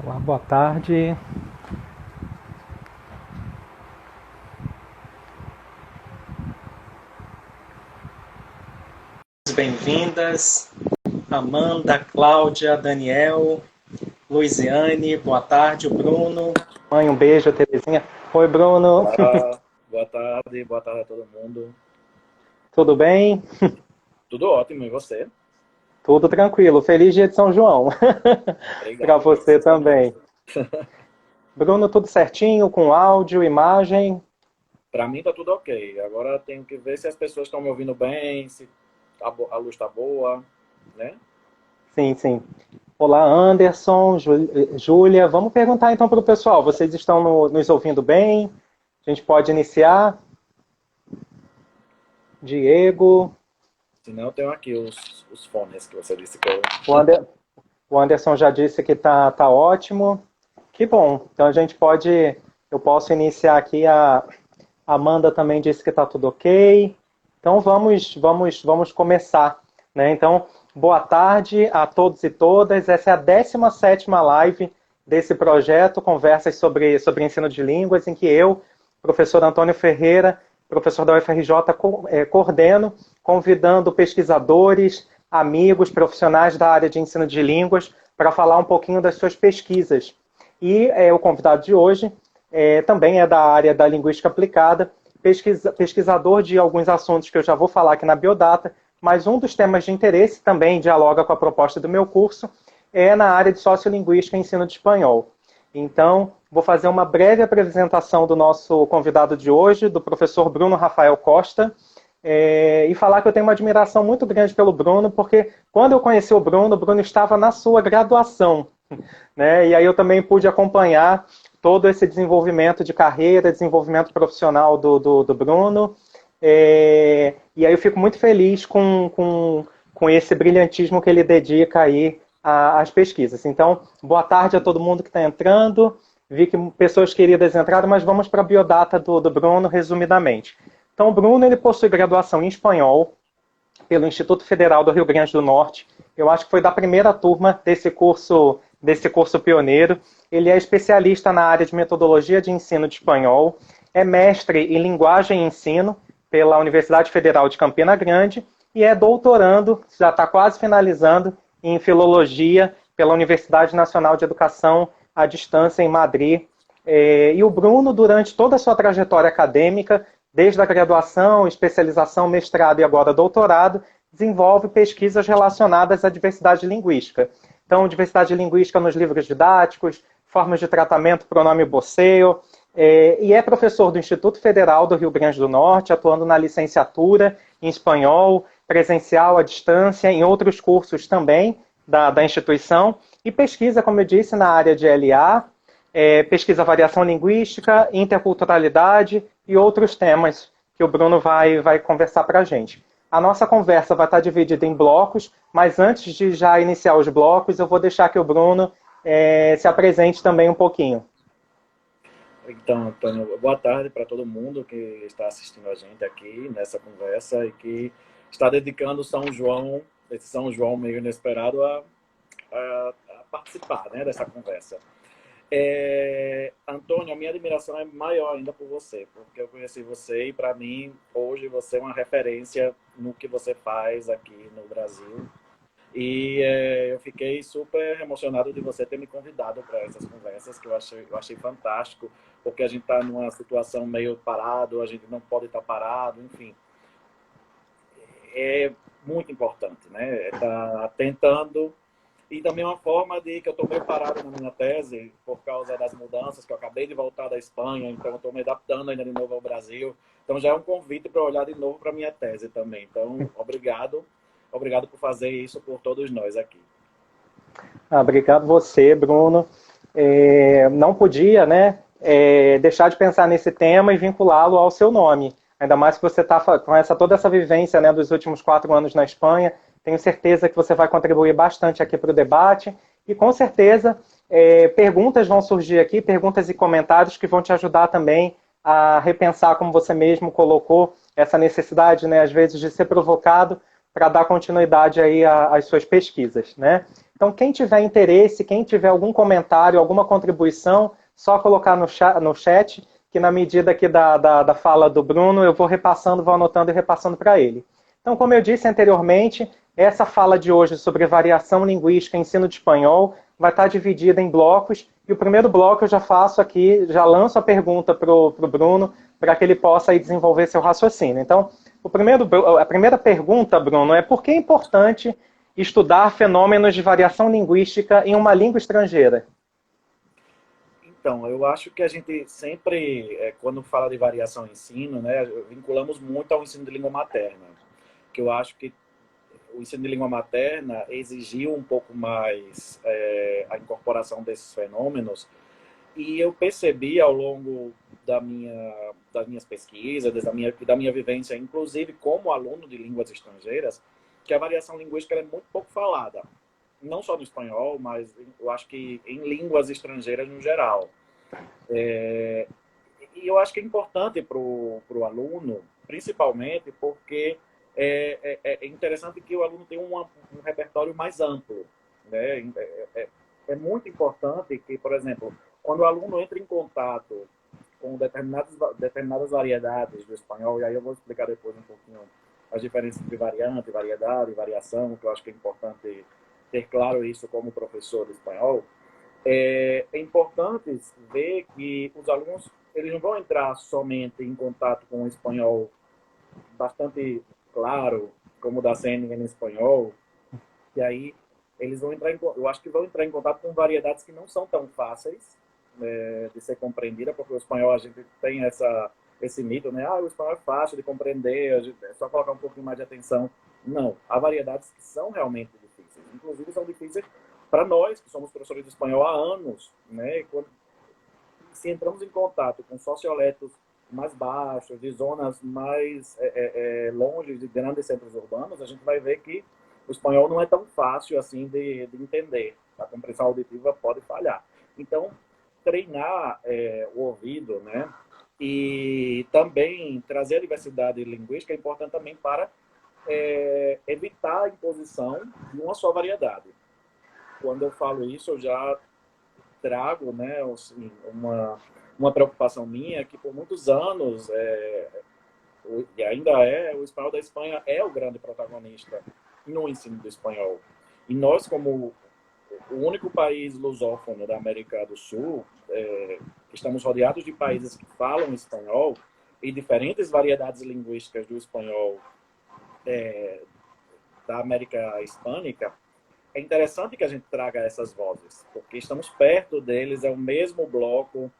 Olá, boa tarde. Bem-vindas, Amanda, Cláudia, Daniel, Luiziane, boa tarde, o Bruno. Mãe, um beijo, Terezinha. Oi, Bruno, Olá, boa tarde a todo mundo. tudo bem? Tudo ótimo, e você? Tudo tranquilo. Feliz dia de São João. Para Obrigado para você vocês também. também. Bruno, tudo certinho, com áudio, imagem? Para mim tá tudo ok. Agora tenho que ver se as pessoas estão me ouvindo bem, se a luz está boa, né? Sim, sim. Olá, Anderson, Júlia. Vamos perguntar então para o pessoal. Vocês estão nos ouvindo bem? A gente pode iniciar? Diego. Se não, eu tenho aqui os fones que você disse que eu. O, Ander, o Anderson já disse que tá ótimo. Que bom. Então a gente pode. Eu posso iniciar aqui. A Amanda também disse que está tudo ok. Então vamos começar. Né? Então, boa tarde a todos e todas. Essa é a 17ª live desse projeto, Conversas sobre Ensino de Línguas, em que eu, professor Antônio Ferreira, professor da UFRJ, coordeno, convidando pesquisadores, amigos, profissionais da área de ensino de línguas para falar um pouquinho das suas pesquisas. E o convidado de hoje também é da área da linguística aplicada, pesquisador de alguns assuntos que eu já vou falar aqui na biodata, mas um dos temas de interesse também dialoga com a proposta do meu curso, é na área de sociolinguística e ensino de espanhol. Então, vou fazer uma breve apresentação do nosso convidado de hoje, do professor Bruno Rafael Costa, e falar que eu tenho uma admiração muito grande pelo Bruno, porque quando eu conheci o Bruno estava na sua graduação, né? E aí eu também pude acompanhar todo esse desenvolvimento de carreira, desenvolvimento profissional do Bruno, e aí eu fico muito feliz com esse brilhantismo que ele dedica aí às pesquisas. Então, boa tarde a todo mundo que está entrando. Vi que pessoas queridas entraram, mas vamos para a biodata do Bruno, resumidamente. Então, o Bruno ele possui graduação em espanhol pelo Instituto Federal do Rio Grande do Norte. Eu acho que foi da primeira turma desse curso pioneiro. Ele é especialista na área de metodologia de ensino de espanhol, é mestre em linguagem e ensino pela Universidade Federal de Campina Grande e é doutorando, já está quase finalizando, em filologia pela Universidade Nacional de Educação à Distância em Madrid. E o Bruno, durante toda a sua trajetória acadêmica, desde a graduação, especialização, mestrado e agora doutorado, desenvolve pesquisas relacionadas à diversidade linguística. Então, diversidade linguística nos livros didáticos, formas de tratamento, pronome boceio, e é professor do Instituto Federal do Rio Grande do Norte, atuando na licenciatura em espanhol, presencial, à distância, em outros cursos também da instituição, e pesquisa, como eu disse, na área de LA, pesquisa variação linguística, interculturalidade e outros temas que o Bruno vai conversar para a gente. A nossa conversa vai estar dividida em blocos, mas antes de já iniciar os blocos, eu vou deixar que o Bruno se apresente também um pouquinho. Então, Antônio, boa tarde para todo mundo que está assistindo a gente aqui nessa conversa e que está dedicando São João, esse São João meio inesperado, a participar, né, dessa conversa. Antônio, a minha admiração é maior ainda por você, porque eu conheci você e, para mim, hoje você é uma referência no que você faz aqui no Brasil. E eu fiquei super emocionado de você ter me convidado para essas conversas, que eu achei fantástico, porque a gente está numa situação meio parado, a gente não pode estar parado, enfim. É muito importante, né? Tá tentando. E também uma forma de que eu estou meio parado na minha tese por causa das mudanças, que eu acabei de voltar da Espanha, então eu estou me adaptando ainda de novo ao Brasil. Então já é um convite para olhar de novo para a minha tese também. Então, obrigado. Obrigado por fazer isso por todos nós aqui. Obrigado você, Bruno. Não podia, né, deixar de pensar nesse tema e vinculá-lo ao seu nome. Ainda mais que você está com toda essa vivência, né, dos últimos 4 anos na Espanha. Tenho certeza que você vai contribuir bastante aqui para o debate. E com certeza perguntas vão surgir aqui, perguntas e comentários que vão te ajudar também a repensar, como você mesmo colocou, essa necessidade, né, às vezes, de ser provocado para dar continuidade aí às suas pesquisas, né? Então, quem tiver interesse, quem tiver algum comentário, alguma contribuição, só colocar no chat, que na medida aqui da fala do Bruno, eu vou repassando, vou anotando e repassando para ele. Então, como eu disse anteriormente, essa fala de hoje sobre variação linguística e ensino de espanhol vai estar dividida em blocos, e o primeiro bloco eu já faço aqui, já lanço a pergunta para o Bruno, para que ele possa aí desenvolver seu raciocínio. Então, a primeira pergunta, Bruno, é por que é importante estudar fenômenos de variação linguística em uma língua estrangeira? Então, eu acho que a gente sempre, quando fala de variação em ensino, né, vinculamos muito ao ensino de língua materna, que eu acho que o ensino de língua materna exigiu um pouco mais a incorporação desses fenômenos, e eu percebi ao longo das minhas pesquisas, da minha vivência, inclusive como aluno de línguas estrangeiras, que a variação linguística é muito pouco falada. Não só no espanhol, mas eu acho que em línguas estrangeiras no geral. E eu acho que é importante para o aluno, principalmente porque é interessante que o aluno tenha um repertório mais amplo, né? É muito importante que, por exemplo, quando o aluno entra em contato com determinadas variedades do espanhol, e aí eu vou explicar depois um pouquinho as diferenças entre variante, variedade e variação, que eu acho que é importante ter claro isso como professor de espanhol. É importante ver que os alunos eles não vão entrar somente em contato com o espanhol bastante claro, como o da CNN em espanhol, e aí eles vão eu acho que vão entrar em contato com variedades que não são tão fáceis de ser compreendida, porque o espanhol a gente tem esse mito, né? O espanhol é fácil de compreender, é só colocar um pouquinho mais de atenção. Não, há variedades que são realmente difíceis. Inclusive são difíceis para nós, que somos professores de espanhol há anos, né? Se entramos em contato com socioletos mais baixos, de zonas mais longe de grandes centros urbanos, a gente vai ver que o espanhol não é tão fácil assim de entender. A compreensão auditiva pode falhar. Então, treinar o ouvido, né? E também trazer a diversidade linguística é importante também para evitar a imposição de uma só variedade. Quando eu falo isso, eu já trago, né, assim, uma preocupação minha que por muitos anos e ainda o espanhol da Espanha é o grande protagonista no ensino do espanhol. E nós, como o único país lusófono da América do Sul, estamos rodeados de países que falam espanhol e diferentes variedades linguísticas do espanhol da América Hispânica. É interessante que a gente traga essas vozes, porque estamos perto deles, é o mesmo bloco.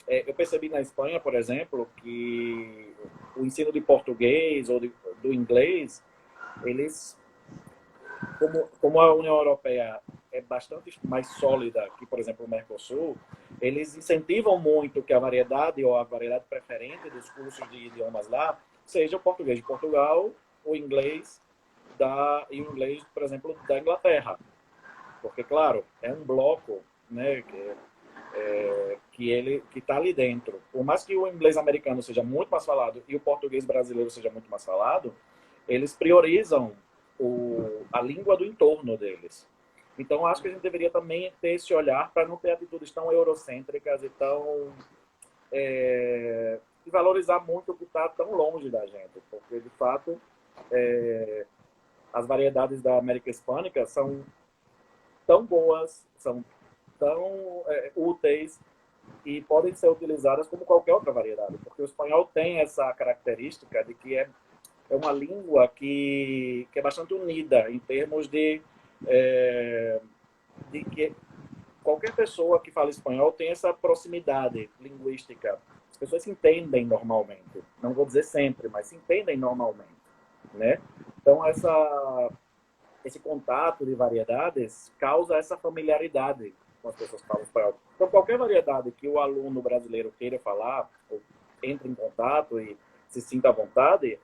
Eu percebi na Espanha, por exemplo, que o ensino de português ou do inglês, eles, como a União Europeia é bastante mais sólida que, por exemplo, o Mercosul, eles incentivam muito que a variedade ou a variedade preferente dos cursos de idiomas lá seja o português de Portugal, o inglês e o inglês, por exemplo, da Inglaterra. Porque, claro, é um bloco, né, que está ali dentro. Por mais que o inglês americano seja muito mais falado e o português brasileiro seja muito mais falado, eles priorizam a língua do entorno deles. Então, acho que a gente deveria também ter esse olhar para não ter atitudes tão eurocêntricas e e valorizar muito o que está tão longe da gente. Porque, de fato, as variedades da América Hispânica são tão boas, são tão úteis e podem ser utilizadas como qualquer outra variedade, porque o espanhol tem essa característica de que é uma língua que é bastante unida em termos de que qualquer pessoa que fala espanhol tem essa proximidade linguística. As pessoas se entendem normalmente, não vou dizer sempre, mas se entendem normalmente, né? Então esse contato de variedades causa essa familiaridade com as pessoas que falam espanhol. Então, qualquer variedade que o aluno brasileiro queira falar, ou entre em contato e se sinta à vontade,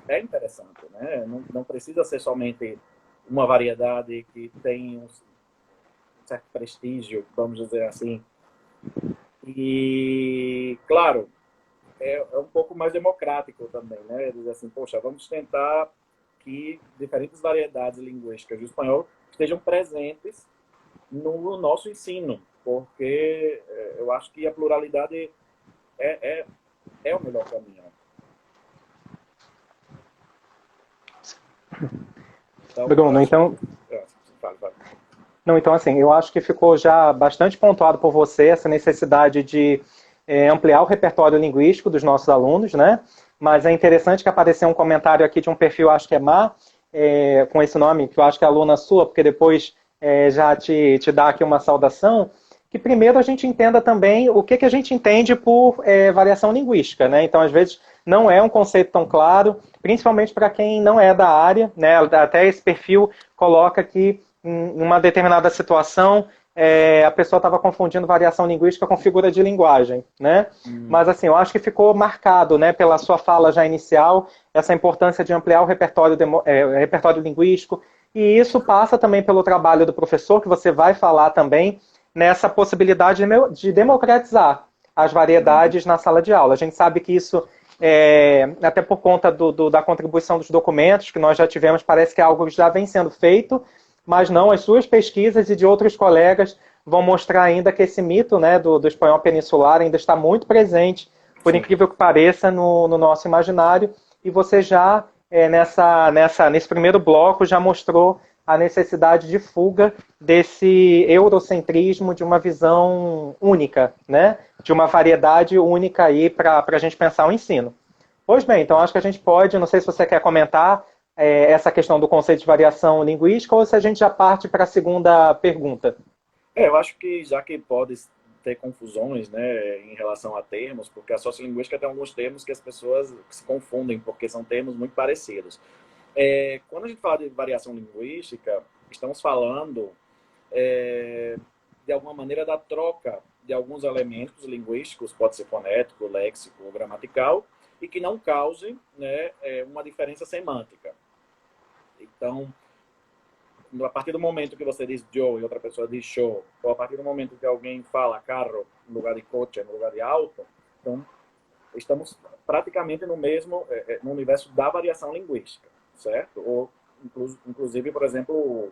é interessante, né? Não precisa ser somente uma variedade que tem um certo prestígio, vamos dizer assim. E, claro, é um pouco mais democrático também, né? Dizer assim, poxa, vamos tentar que diferentes variedades linguísticas do espanhol estejam presentes no nosso ensino, porque eu acho que a pluralidade é o melhor caminho. Então, Bruno, então... Não, então, assim, eu acho que ficou já bastante pontuado por você essa necessidade de ampliar o repertório linguístico dos nossos alunos, né? Mas é interessante que apareceu um comentário aqui de um perfil, acho que é Mar, com esse nome, que eu acho que é aluna sua, porque depois já te dá aqui uma saudação, que primeiro a gente entenda também o que a gente entende por variação linguística, né? Então, às vezes, não é um conceito tão claro, principalmente para quem não é da área, né? Até esse perfil coloca que em uma determinada situação a pessoa estava confundindo variação linguística com figura de linguagem, né? Mas assim, eu acho que ficou marcado, né, pela sua fala já inicial, essa importância de ampliar o repertório linguístico, e isso passa também pelo trabalho do professor, que você vai falar também, nessa possibilidade de democratizar as variedades na sala de aula. A gente sabe que isso, até por conta da contribuição dos documentos que nós já tivemos, parece que é algo que já vem sendo feito, mas não, as suas pesquisas e de outros colegas vão mostrar ainda que esse mito, né, do espanhol peninsular ainda está muito presente, por incrível que pareça, no nosso imaginário, e você já, nesse primeiro bloco, já mostrou a necessidade de fuga desse eurocentrismo, de uma visão única, né, de uma variedade única aí para a gente pensar o ensino. Pois bem, então acho que a gente pode, não sei se você quer comentar, essa questão do conceito de variação linguística, ou se a gente já parte para a segunda pergunta? Eu acho que já que pode ter confusões, né, em relação a termos, porque a sociolinguística tem alguns termos que as pessoas se confundem, porque são termos muito parecidos. Quando a gente fala de variação linguística, estamos falando, de alguma maneira, da troca de alguns elementos linguísticos, pode ser fonético, léxico ou gramatical, e que não causem, né, uma diferença semântica. Então, a partir do momento que você diz Joe e outra pessoa diz show, ou a partir do momento que alguém fala carro no lugar de coche, no lugar de auto, então estamos praticamente no mesmo, no universo da variação linguística, certo? Ou, inclusive, por exemplo,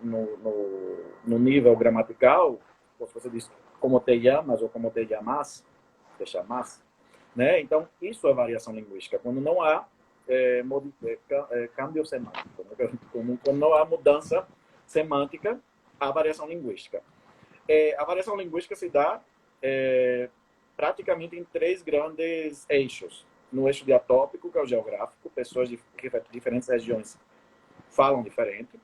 no nível gramatical, se você diz como te llamas ou como te llamas, te chamas, né? Então, isso é variação linguística, quando não há câmbio semântico. Quando não há mudança semântica, há variação linguística. A variação linguística se dá praticamente em 3 grandes eixos. No eixo diatópico, que é o geográfico, pessoas de diferentes regiões falam diferente.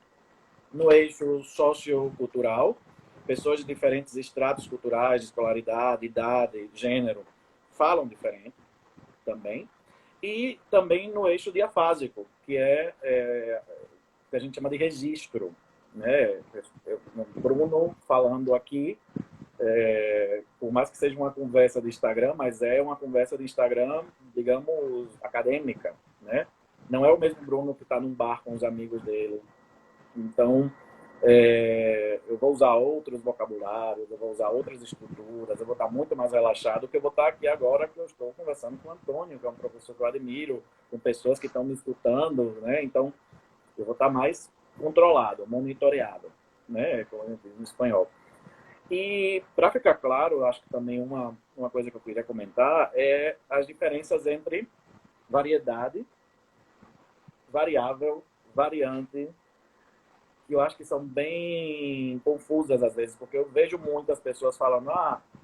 No eixo sociocultural, pessoas de diferentes estratos culturais, de escolaridade, idade, gênero, falam diferente também. E também no eixo diafásico, que que a gente chama de registro, né? Bruno falando aqui, por mais que seja uma conversa de Instagram, mas é uma conversa de Instagram, digamos, acadêmica, né? Não é o mesmo Bruno que está num bar com os amigos dele. Então, eu vou usar outros vocabulários, eu vou usar outras estruturas, eu vou estar muito mais relaxado do que eu vou estar aqui agora que eu estou conversando com o Antônio, que é um professor que eu admiro, com pessoas que estão me escutando, né? Então, eu vou estar mais controlado, monitoreado, né? Como eu digo em espanhol. E, para ficar claro, eu acho que também uma coisa que eu queria comentar é as diferenças entre variedade, variável, variante, que eu acho que são bem confusas às vezes, porque eu vejo muitas pessoas falando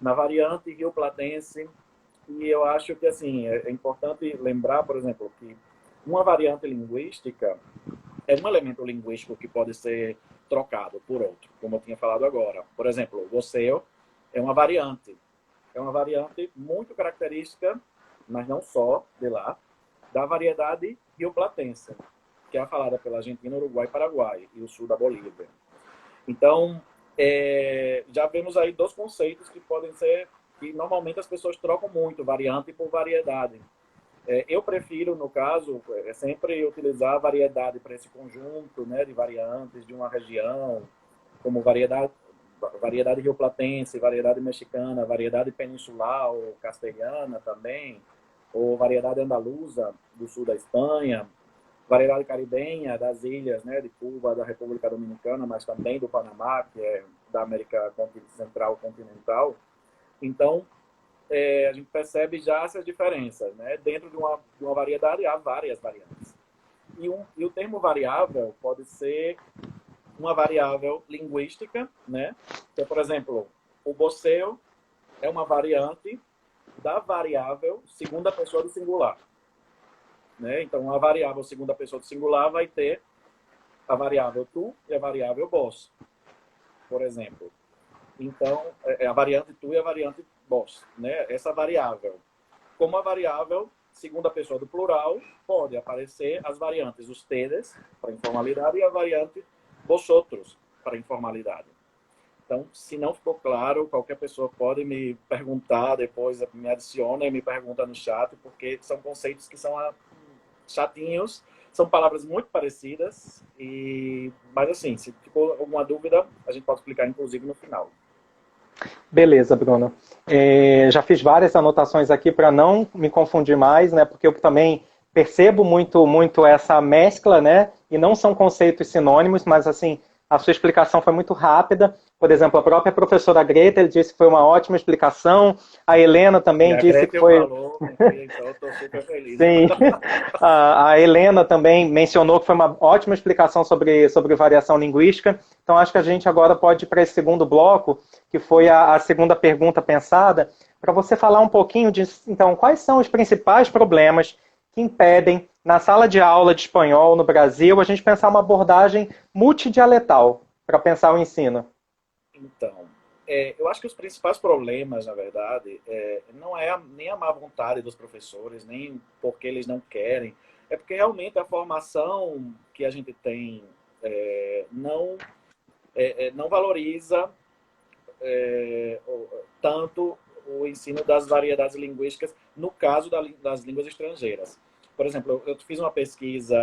na variante rio-platense, e eu acho que assim é importante lembrar, por exemplo, que uma variante linguística é um elemento linguístico que pode ser trocado por outro, como eu tinha falado agora. Por exemplo, você é uma variante muito característica, mas não só de lá, da variedade rio-platense, que é falada pela Argentina, Uruguai e Paraguai, e o sul da Bolívia. Então, já vemos aí 2 conceitos que podem ser, que normalmente as pessoas trocam muito, variante por variedade. Eu prefiro, no caso, sempre utilizar a variedade para esse conjunto, né, de variantes de uma região, como variedade rioplatense, variedade mexicana, variedade peninsular ou castelhana também, ou variedade andaluza do sul da Espanha, variedade caribenha das ilhas, né, de Cuba, da República Dominicana, mas também do Panamá, que é da América Central continental. Então, a gente percebe já essas diferenças, né? Dentro de uma variedade há várias variantes. E o termo variável pode ser uma variável linguística, né? Que, por exemplo, o boceu é uma variante da variável segunda pessoa do singular, né? Então, a variável segunda pessoa do singular vai ter a variável tu e a variável vós, por exemplo. Então, é a variante tu e a variante vós, né? Essa variável. Como a variável segunda pessoa do plural, pode aparecer as variantes os tedes, para informalidade, e a variante vosotros, para informalidade. Então, se não ficou claro, qualquer pessoa pode me perguntar, depois me adiciona e me pergunta no chat, porque são conceitos que são chatinhos, são palavras muito parecidas, mas assim, se ficou alguma dúvida, a gente pode explicar inclusive no final. Beleza, Bruno. Já fiz várias anotações aqui para não me confundir mais, né? Porque eu também percebo muito essa mescla, né? E não são conceitos sinônimos, mas assim, a sua explicação foi muito rápida. Por exemplo, a própria professora Greta disse que foi uma ótima explicação. A Helena também disse que foi... falou, então eu estou super feliz. Sim. A Helena também mencionou que foi uma ótima explicação sobre variação linguística. Então, acho que a gente agora pode ir para esse segundo bloco, que foi a segunda pergunta pensada, para você falar um pouquinho de, então, quais são os principais problemas que impedem, na sala de aula de espanhol no Brasil, a gente pensar uma abordagem multidialetal para pensar o ensino. Então, eu acho que os principais problemas, na verdade, não é nem a má vontade dos professores, nem porque eles não querem, é porque realmente a formação que a gente tem não valoriza tanto o ensino das variedades linguísticas, no caso das línguas estrangeiras. Por exemplo, eu fiz uma pesquisa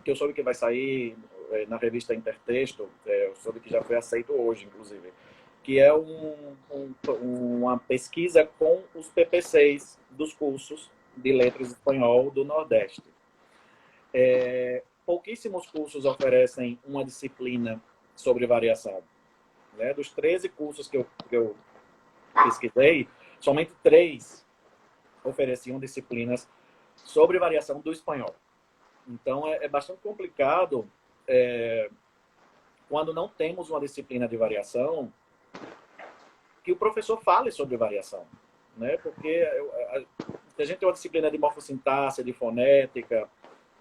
que eu soube que vai sair na revista Intertexto, eu soube que já foi aceito hoje, inclusive, que é uma pesquisa com os PPCs dos cursos de letras espanhol do Nordeste. Pouquíssimos cursos oferecem uma disciplina sobre variação. Né? Dos 13 cursos que eu pesquisei, somente 3 ofereciam disciplinas sobre variação do espanhol. Então, é bastante complicado quando não temos uma disciplina de variação que o professor fale sobre variação. Né? Porque a gente tem uma disciplina de morfossintaxe, de fonética,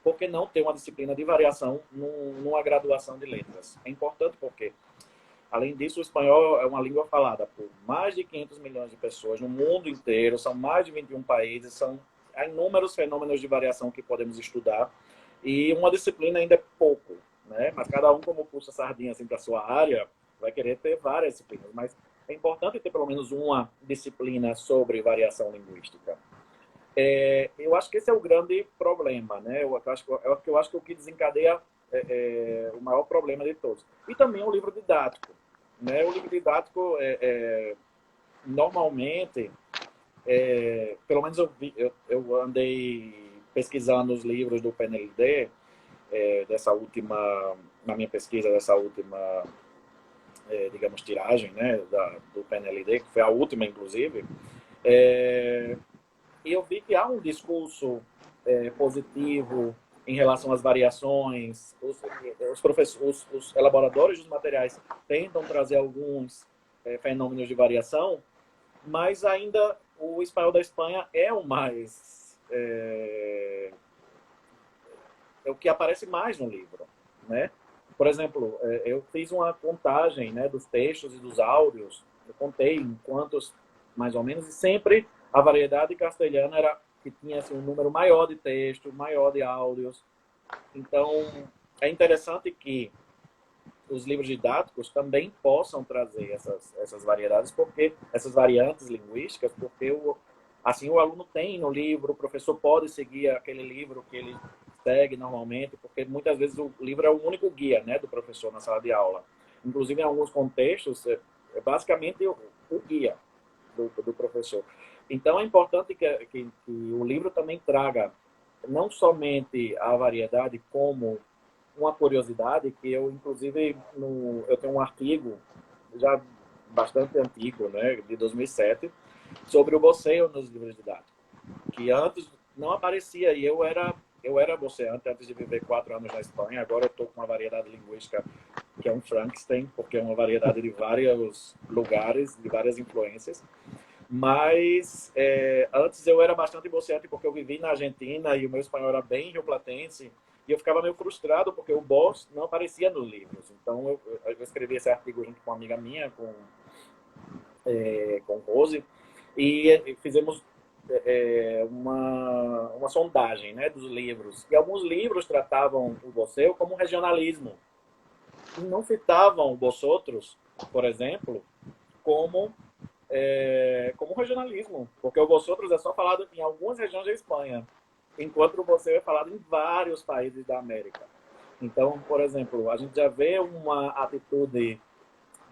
por que não ter uma disciplina de variação numa graduação de letras? É importante porque, além disso, o espanhol é uma língua falada por mais de 500 milhões de pessoas no mundo inteiro, são mais de 21 países, há inúmeros fenômenos de variação que podemos estudar, e uma disciplina ainda é pouco, né? Mas cada um, como puxa sardinha assim, para a sua área, vai querer ter várias disciplinas, mas é importante ter pelo menos uma disciplina sobre variação linguística. Eu acho que esse é o grande problema, né? Eu acho que o que desencadeia o maior problema de todos. E também o livro didático. Né? O livro didático, normalmente, pelo menos eu andei pesquisando os livros do PNLD, na minha pesquisa dessa última, digamos, tiragem, né, do PNLD, que foi a última, inclusive, e eu vi que há um discurso positivo em relação às variações. Os elaboradores dos materiais tentam trazer alguns fenômenos de variação, mas ainda o espanhol da Espanha é o mais... é o que aparece mais no livro, né? Por exemplo, eu fiz uma contagem, né, dos textos e dos áudios, eu contei em quantos, mais ou menos, e sempre a variedade castelhana era que tinha assim, um número maior de texto, maior de áudios. Então, é interessante que os livros didáticos também possam trazer essas variedades, porque essas variantes linguísticas, porque assim o aluno tem no livro, o professor pode seguir aquele livro que ele segue normalmente, porque muitas vezes o livro é o único guia, né, do professor na sala de aula. Inclusive, em alguns contextos, é basicamente o guia do professor. Então, é importante que o livro também traga não somente a variedade, como uma curiosidade que eu, inclusive, eu tenho um artigo já bastante antigo, né, de 2007, sobre o boceio nos livros didáticos, que antes não aparecia, e eu era boceante antes de viver 4 anos na Espanha. Agora eu estou com uma variedade linguística que é um Frankenstein, porque é uma variedade de vários lugares, de várias influências. Mas antes eu era bastante boceante porque eu vivi na Argentina e o meu espanhol era bem rioplatense, e eu ficava meio frustrado porque o boss não aparecia nos livros. Então eu escrevi esse artigo junto com uma amiga minha, com Rose, e fizemos uma sondagem, né, dos livros. E alguns livros tratavam o boceio como regionalismo e não citavam os outros, por exemplo, como como regionalismo, porque o vosotros é só falado em algumas regiões da Espanha, enquanto o você é falado em vários países da América. Então, por exemplo, a gente já vê uma atitude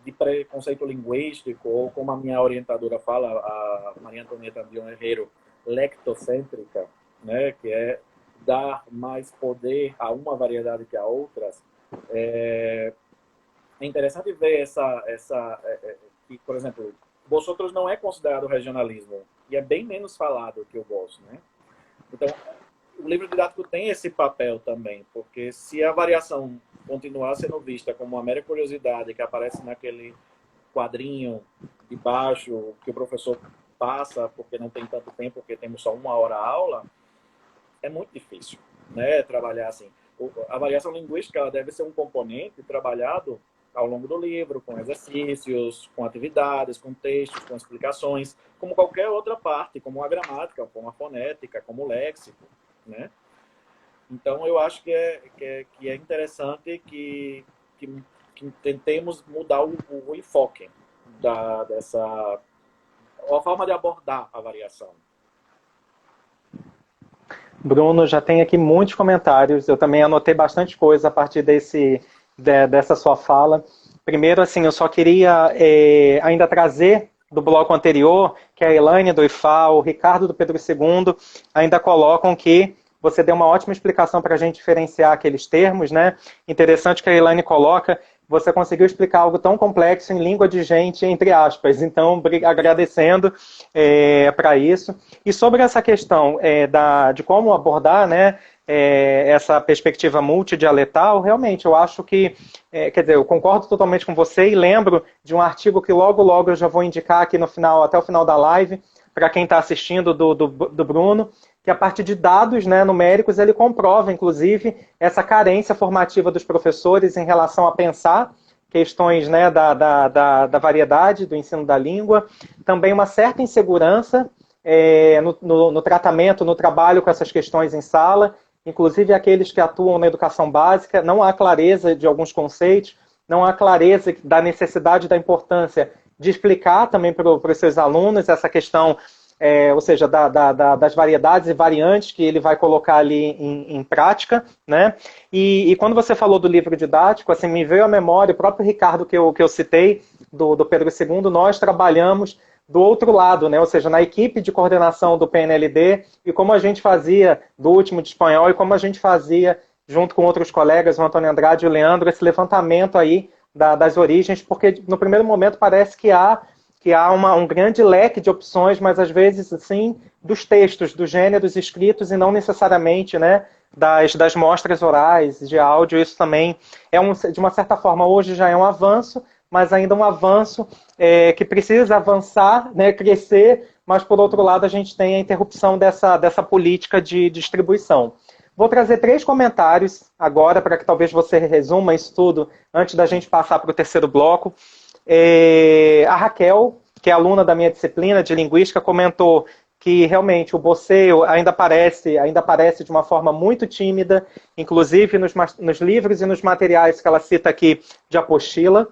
de preconceito linguístico, ou como a minha orientadora fala, a Maria Antonieta Dion Herrero, lectocêntrica, né, que é dar mais poder a uma variedade que a outras. É interessante ver que, por exemplo, vosotros não é considerado regionalismo, e é bem menos falado que o vos, né? Então, o livro didático tem esse papel também, porque se a variação continuar sendo vista como uma mera curiosidade que aparece naquele quadrinho de baixo que o professor passa porque não tem tanto tempo, porque temos só 1 hora a aula, é muito difícil, né, trabalhar assim. A variação linguística ela deve ser um componente trabalhado ao longo do livro, com exercícios, com atividades, com textos, com explicações, como qualquer outra parte, como a gramática, como a fonética, como o léxico, né? Então, eu acho que é interessante que tentemos mudar o enfoque a forma de abordar a variação. Bruno, já tem aqui muitos comentários. Eu também anotei bastante coisa a partir dessa sua fala. Primeiro, assim, eu só queria ainda trazer do bloco anterior, que a Elaine do IFA, o Ricardo do Pedro II, ainda colocam que você deu uma ótima explicação para a gente diferenciar aqueles termos, né? Interessante que a Elaine coloca, você conseguiu explicar algo tão complexo em língua de gente, entre aspas. Então, agradecendo para isso. E sobre essa questão de como abordar, né, essa perspectiva multidialetal, realmente, eu acho que, quer dizer, eu concordo totalmente com você e lembro de um artigo que logo eu já vou indicar aqui no final, até o final da live, para quem está assistindo do Bruno, que a partir de dados, né, numéricos ele comprova, inclusive, essa carência formativa dos professores em relação a pensar questões, né, da variedade do ensino da língua, também uma certa insegurança no tratamento, no trabalho com essas questões em sala, inclusive aqueles que atuam na educação básica, não há clareza de alguns conceitos, não há clareza da necessidade, da importância de explicar também para os seus alunos essa questão, ou seja, das variedades e variantes que ele vai colocar ali em prática, né? E quando você falou do livro didático, assim, me veio à memória, o próprio Ricardo que eu citei, do Pedro II, nós trabalhamos do outro lado, né? Ou seja, na equipe de coordenação do PNLD, e como a gente fazia do último de espanhol, e como a gente fazia, junto com outros colegas, o Antônio Andrade e o Leandro, esse levantamento aí das origens, porque no primeiro momento parece que há um grande leque de opções, mas às vezes, assim, dos textos, dos gêneros escritos e não necessariamente, né, das mostras orais, de áudio. Isso também de uma certa forma, hoje já é um avanço, mas ainda um avanço que precisa avançar, né, crescer, mas por outro lado a gente tem a interrupção dessa política de distribuição. Vou trazer 3 comentários agora, para que talvez você resuma isso tudo antes da gente passar para o terceiro bloco. A Raquel, que é aluna da minha disciplina de linguística, comentou que realmente o boceio ainda aparece de uma forma muito tímida, inclusive nos livros e nos materiais que ela cita aqui de apostila.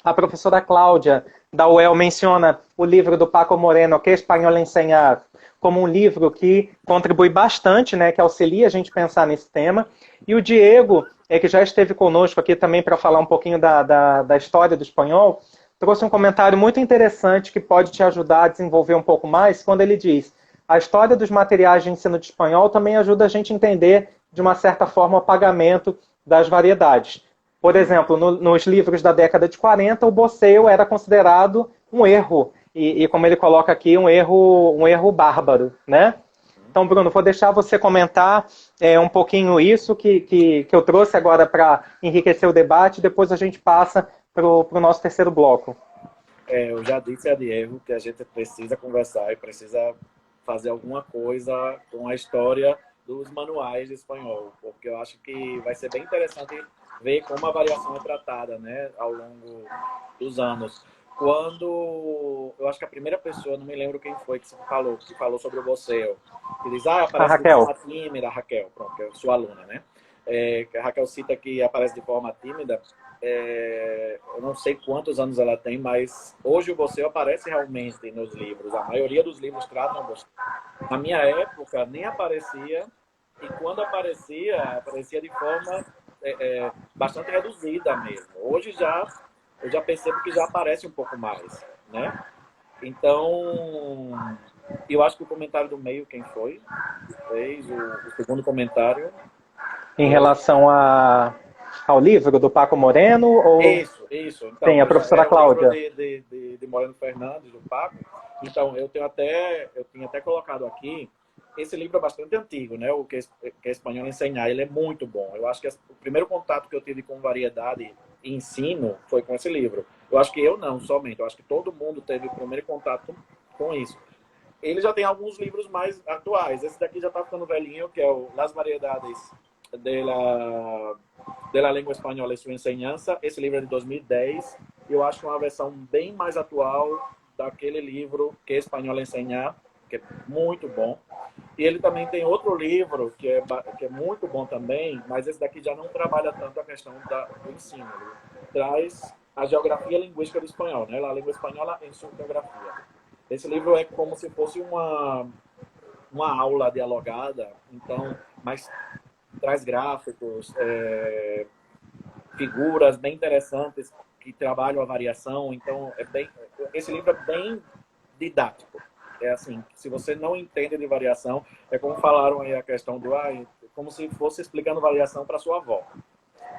A professora Cláudia, da UEL, menciona o livro do Paco Moreno, Que Espanhol Enseñar, como um livro que contribui bastante, né, que auxilia a gente a pensar nesse tema. E o Diego, que já esteve conosco aqui também para falar um pouquinho da história do espanhol, trouxe um comentário muito interessante que pode te ajudar a desenvolver um pouco mais, quando ele diz: a história dos materiais de ensino de espanhol também ajuda a gente a entender, de uma certa forma, o apagamento das variedades. Por exemplo, nos livros da década de 40, o boceu era considerado um erro, e como ele coloca aqui, um erro bárbaro, né? Então, Bruno, vou deixar você comentar um pouquinho isso que eu trouxe agora para enriquecer o debate, depois a gente passa para o nosso terceiro bloco. Eu já disse a Diego que a gente precisa conversar e precisa fazer alguma coisa com a história dos manuais de espanhol, porque eu acho que vai ser bem interessante ver como a variação é tratada, né, ao longo dos anos. Quando eu acho que a primeira pessoa, não me lembro quem foi que falou sobre o voceu, que diz, aparece de forma tímida, a Raquel, pronto, que é sua aluna, né? A Raquel cita que aparece de forma tímida. Eu não sei quantos anos ela tem, mas hoje o voceu aparece realmente nos livros. A maioria dos livros tratam o voceu. Na minha época, nem aparecia, e quando aparecia, aparecia de forma bastante reduzida mesmo. Hoje eu já percebo que já aparece um pouco mais, né? Então, eu acho que o comentário do meio, quem foi? Fez o segundo comentário. Em relação ao livro do Paco Moreno? Ou... Isso. Então, tem a professora era um livro Cláudia. de Moreno Fernandes, do Paco. Então, eu tinha até colocado aqui. Esse livro é bastante antigo, né? O que é Espanhol Enseñar. Ele é muito bom. Eu acho que o primeiro contato que eu tive com variedade e ensino foi com esse livro. Eu acho que eu não, somente. Eu acho que todo mundo teve o primeiro contato com isso. Ele já tem alguns livros mais atuais. Esse daqui já está ficando velhinho, que é o Las Variedades de la Lengua Española e Sua Enseñanza. Esse livro é de 2010. Eu acho uma versão bem mais atual daquele livro que é Espanhol Enseñar, que é muito bom. E ele também tem outro livro que é muito bom também, mas esse daqui já não trabalha tanto a questão do ensino. Ele traz a geografia linguística do espanhol, né? A língua espanhola em sua geografia. Esse livro é como se fosse uma aula dialogada, então, mas traz gráficos, figuras bem interessantes que trabalham a variação. Então, esse livro é bem didático. É assim, se você não entende de variação, é como falaram aí a questão do como se fosse explicando variação para sua avó.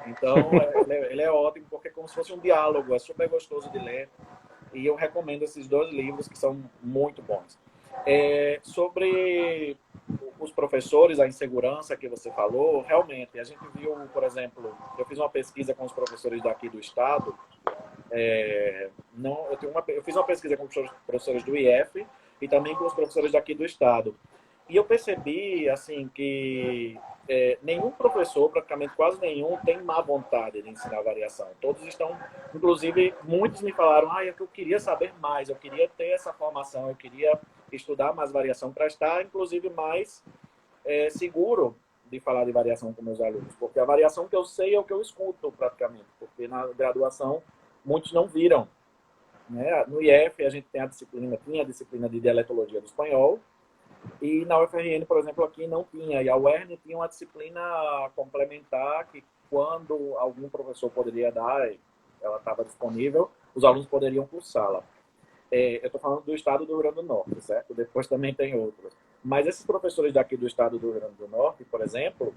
Então, ele é ótimo porque é como se fosse um diálogo, é super gostoso de ler. E eu recomendo esses dois livros que são muito bons. Sobre os professores, a insegurança que você falou, realmente, a gente viu, por exemplo, eu fiz uma pesquisa com os professores daqui do estado, eu fiz uma pesquisa com os professores do IF e também com os professores daqui do estado. E eu percebi, assim, que nenhum professor, praticamente quase nenhum, tem má vontade de ensinar variação. Todos estão, inclusive, muitos me falaram, eu queria saber mais, eu queria ter essa formação, eu queria estudar mais variação para estar, inclusive, mais seguro de falar de variação com meus alunos. Porque a variação que eu sei é o que eu escuto, praticamente. Porque na graduação, muitos não viram. Né? No IF, a gente tinha a disciplina de dialetologia do espanhol, e na UFRN, por exemplo, aqui não tinha. E a UERN tinha uma disciplina complementar que, quando algum professor poderia dar, ela estava disponível, os alunos poderiam cursá-la. Eu estou falando do estado do Rio Grande do Norte, certo? Depois também tem outros. Mas esses professores daqui do estado do Rio Grande do Norte, por exemplo,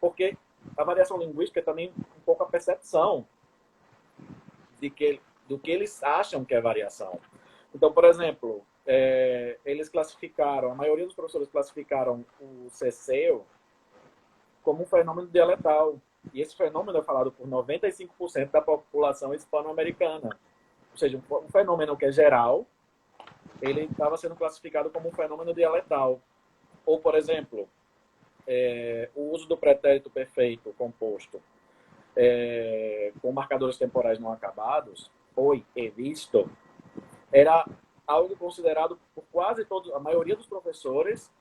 porque a variação linguística é também um pouco a percepção do que eles acham que é variação. Então, por exemplo, eles classificaram, a maioria dos professores classificaram o ceceu como um fenômeno dialetal. E esse fenômeno é falado por 95% da população hispano-americana. Ou seja, um fenômeno que é geral, ele estava sendo classificado como um fenômeno dialetal. Ou, por exemplo, o uso do pretérito perfeito composto com marcadores temporais não acabados, foi e visto, era algo considerado por quase todos, a maioria dos professores,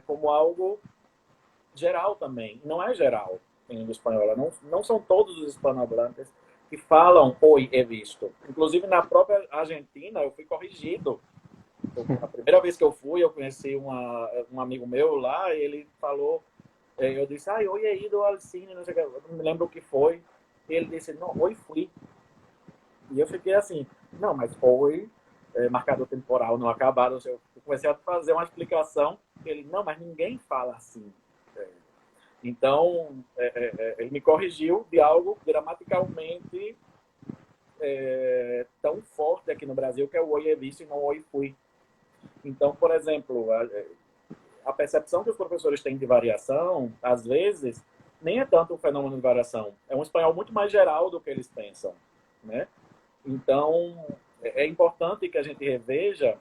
como algo geral também. Não é geral em língua espanhola. Não são todos os hispanohablantes que falam oi é visto. Inclusive, na própria Argentina, eu fui corrigido. A primeira vez que eu fui, eu conheci um amigo meu lá, e ele falou, eu disse, oi, é ido ao cine, não sei o que, eu não me lembro o que foi. E ele disse, não, oi, fui. E eu fiquei assim, não, mas oi marcador temporal não acabado. Eu comecei a fazer uma explicação, ele, não, mas ninguém fala assim. Então, ele me corrigiu de algo gramaticalmente tão forte aqui no Brasil, que é o oi é visto e não o oi fui. Então, por exemplo, a percepção que os professores têm de variação, às vezes, nem é tanto um fenômeno de variação. É um espanhol muito mais geral do que eles pensam, né? Então, é importante que a gente reveja,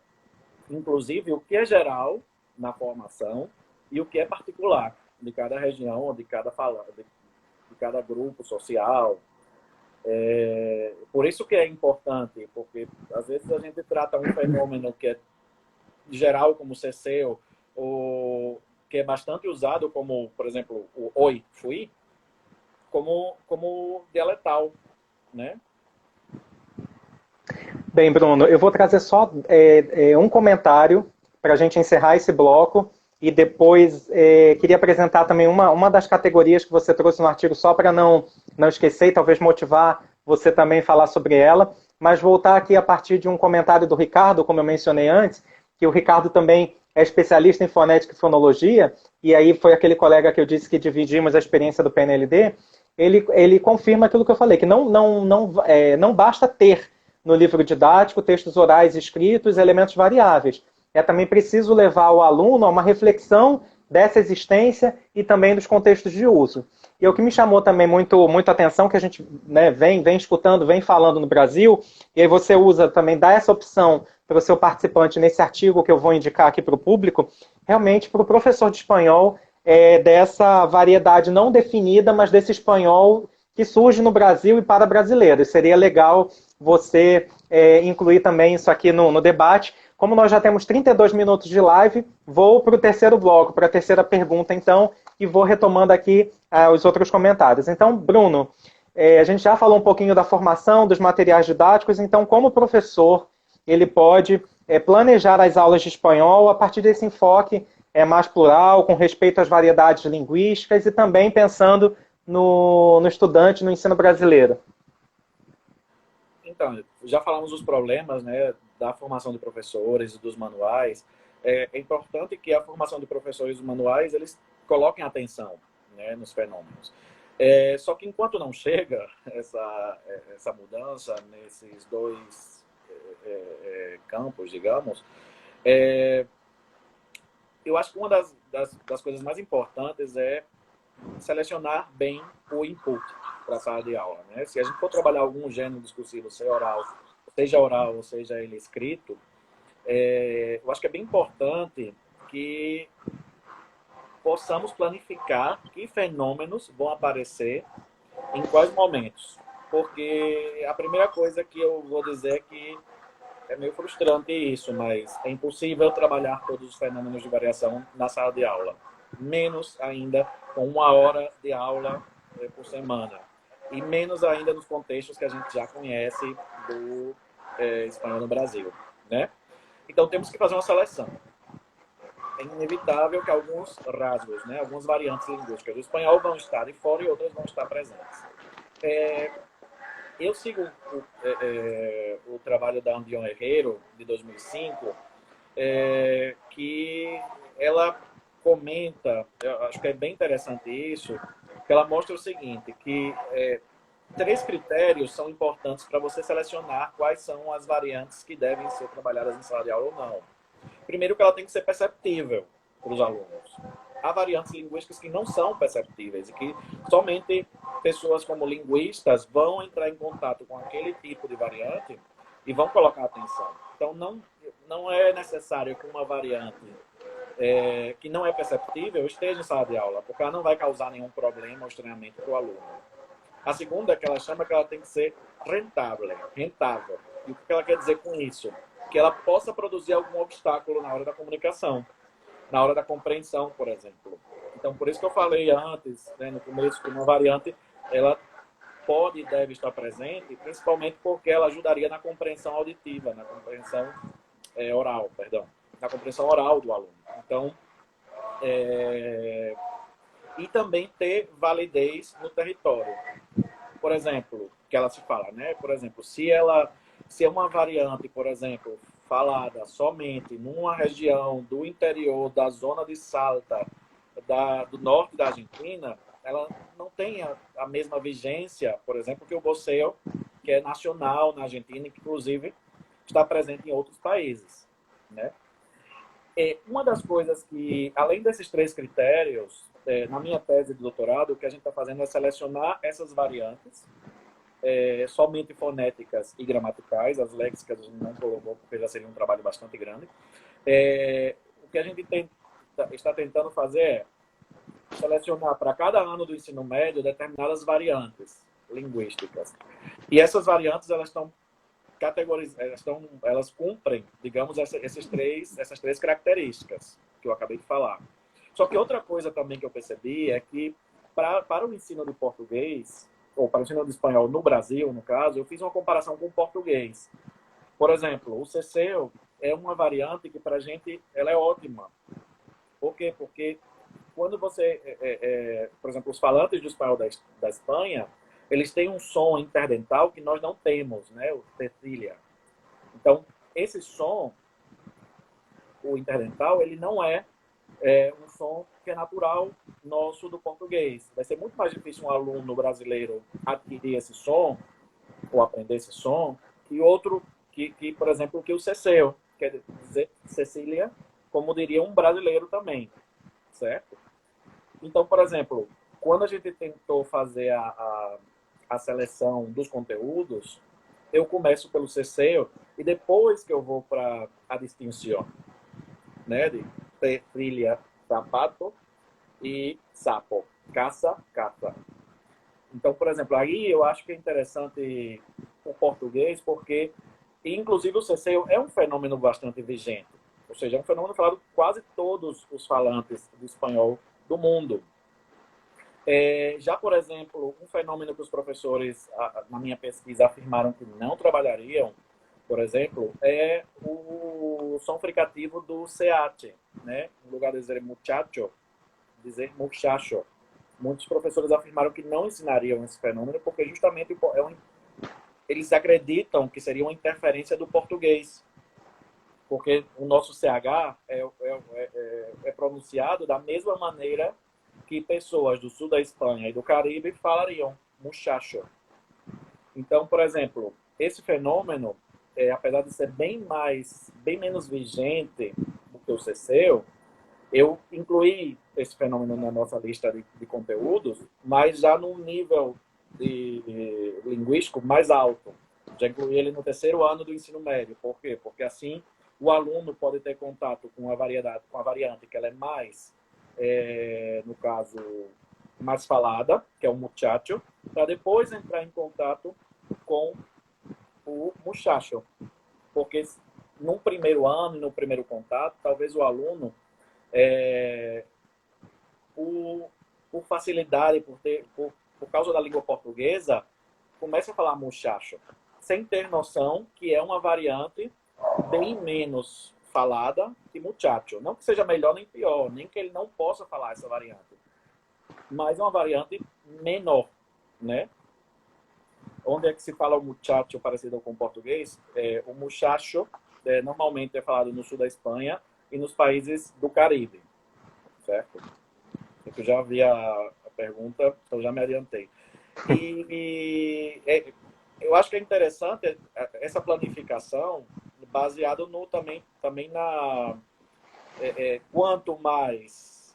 inclusive, o que é geral na formação e o que é particular de cada região, de cada de cada grupo social. Por isso que é importante, porque às vezes a gente trata um fenômeno que é geral, como o CC, ou que é bastante usado, como, por exemplo, o oi, fui, como dialetal, né? Bem, Bruno, eu vou trazer só um comentário para a gente encerrar esse bloco e depois queria apresentar também uma das categorias que você trouxe no artigo, só para não esquecer e talvez motivar você também falar sobre ela, mas voltar aqui a partir de um comentário do Ricardo, como eu mencionei antes, que o Ricardo também é especialista em fonética e fonologia, e aí foi aquele colega que eu disse que dividimos a experiência do PNLD, ele confirma aquilo que eu falei, que não basta ter no livro didático textos orais escritos, elementos variáveis. É também preciso levar o aluno a uma reflexão dessa existência e também dos contextos de uso. E o que me chamou também muito atenção, que a gente vem escutando, vem falando no Brasil, e aí você usa também, dá essa opção para o seu participante nesse artigo que eu vou indicar aqui para o público, realmente para o professor de espanhol, dessa variedade não definida, mas desse espanhol que surge no Brasil e para brasileiros. Seria legal você incluir também isso aqui no debate. Como nós já temos 32 minutos de live, vou para o terceiro bloco, para a terceira pergunta, então, e vou retomando aqui os outros comentários. Então, Bruno, a gente já falou um pouquinho da formação, dos materiais didáticos, então, como professor, ele pode planejar as aulas de espanhol a partir desse enfoque mais plural, com respeito às variedades linguísticas e também pensando no estudante, no ensino brasileiro. Então, já falamos dos problemas, né, da formação de professores e dos manuais. É importante que a formação de professores e manuais, eles coloquem atenção, né, nos fenômenos. Só que enquanto não chega essa mudança nesses dois campos, digamos, eu acho que uma das coisas mais importantes é selecionar bem o input para a sala de aula, né? Se a gente for trabalhar algum gênero discursivo, seja oral ou seja ele escrito, eu acho que é bem importante que possamos planificar que fenômenos vão aparecer em quais momentos. Porque a primeira coisa que eu vou dizer é que é meio frustrante isso, mas é impossível trabalhar todos os fenômenos de variação na sala de aula. Menos ainda com 1 hora de aula por semana. E menos ainda nos contextos que a gente já conhece do espanhol no Brasil, né? Então temos que fazer uma seleção. É inevitável que alguns rasgos, né, algumas variantes linguísticas do espanhol vão estar de fora e outras vão estar presentes. Eu sigo o trabalho da Andion Herrero, de 2005, que ela comenta, eu acho que é bem interessante isso, que ela mostra o seguinte, que 3 critérios são importantes para você selecionar quais são as variantes que devem ser trabalhadas em sala de aula ou não. Primeiro, que ela tem que ser perceptível para os alunos. Há variantes linguísticas que não são perceptíveis e que somente pessoas como linguistas vão entrar em contato com aquele tipo de variante e vão colocar atenção. Então, não é necessário que uma variante que não é perceptível esteja em sala de aula, porque ela não vai causar nenhum problema ou estranhamento para o aluno. A segunda, que ela chama, que ela tem que ser rentável. E o que ela quer dizer com isso? Que ela possa produzir algum obstáculo na hora da comunicação, na hora da compreensão, por exemplo. Então, por isso que eu falei antes, né, no começo, que uma variante, ela pode e deve estar presente, principalmente porque ela ajudaria na compreensão auditiva, na compreensão oral, perdão, na compreensão oral do aluno. Então, e também ter validez no território. Por exemplo, que ela se fala, né? Por exemplo, se é uma variante, por exemplo, falada somente numa região do interior, da zona de Salta, do norte da Argentina, ela não tem a mesma vigência, por exemplo, que o boxeo, que é nacional na Argentina, e que inclusive está presente em outros países, né? Uma das coisas que, além desses 3 critérios, na minha tese de doutorado, o que a gente está fazendo é selecionar essas variantes, somente fonéticas e gramaticais, as léxicas a gente não colocou porque já seria um trabalho bastante grande. O que a gente está tentando fazer é selecionar para cada ano do ensino médio determinadas variantes linguísticas. E essas variantes, elas estão categorizadas, elas cumprem, digamos, essas três características que eu acabei de falar. Só que outra coisa também que eu percebi é que para o ensino de português, ou para o ensino de espanhol no Brasil, no caso, eu fiz uma comparação com o português. Por exemplo, o CECEU é uma variante que para a gente ela é ótima. Por quê? Porque quando você, por exemplo, os falantes de espanhol da Espanha, eles têm um som interdental que nós não temos, né? O tercília. Então, esse som, o interdental, ele não é um som que é natural nosso do português. Vai ser muito mais difícil um aluno brasileiro adquirir esse som, ou aprender esse som, que outro, por exemplo, que o CECEU, quer dizer Cecília, como diria um brasileiro também, certo? Então, por exemplo, quando a gente tentou fazer a seleção dos conteúdos, eu começo pelo CECEU e depois que eu vou para a distinção, né, de trilha, sapato e sapo, caça, caça. Então, por exemplo, aí eu acho que é interessante o português porque, inclusive, o CECEU é um fenômeno bastante vigente. Ou seja, é um fenômeno falado por quase todos os falantes do espanhol do mundo. Já, por exemplo, um fenômeno que os professores, na minha pesquisa, afirmaram que não trabalhariam, por exemplo, é o som fricativo do CH, né? No lugar de dizer muchacho, dizer muchacho. Muitos professores afirmaram que não ensinariam esse fenômeno porque justamente eles acreditam que seria uma interferência do português. Porque o nosso CH é pronunciado da mesma maneira que pessoas do sul da Espanha e do Caribe falariam muchacho. Então, por exemplo, esse fenômeno, apesar de ser bem menos vigente do que o CECEU, eu incluí esse fenômeno na nossa lista de conteúdos, mas já num nível linguístico mais alto. Já incluí ele no 3º ano do ensino médio. Por quê? Porque assim o aluno pode ter contato com a variante que ela é mais, no caso, mais falada, que é o muchacho, para depois entrar em contato com o muchacho. Porque no primeiro ano, no primeiro contato, talvez o aluno, por facilidade, por causa da língua portuguesa, comece a falar muchacho, sem ter noção que é uma variante bem menos falada que muchacho. Não que seja melhor nem pior, nem que ele não possa falar essa variante, mas é uma variante menor, né? Onde é que se fala o muchacho parecido com o português? O muchacho normalmente é falado no sul da Espanha e nos países do Caribe, certo? Eu já vi a pergunta, então já me adiantei. Eu acho que é interessante essa planificação baseado também na quanto mais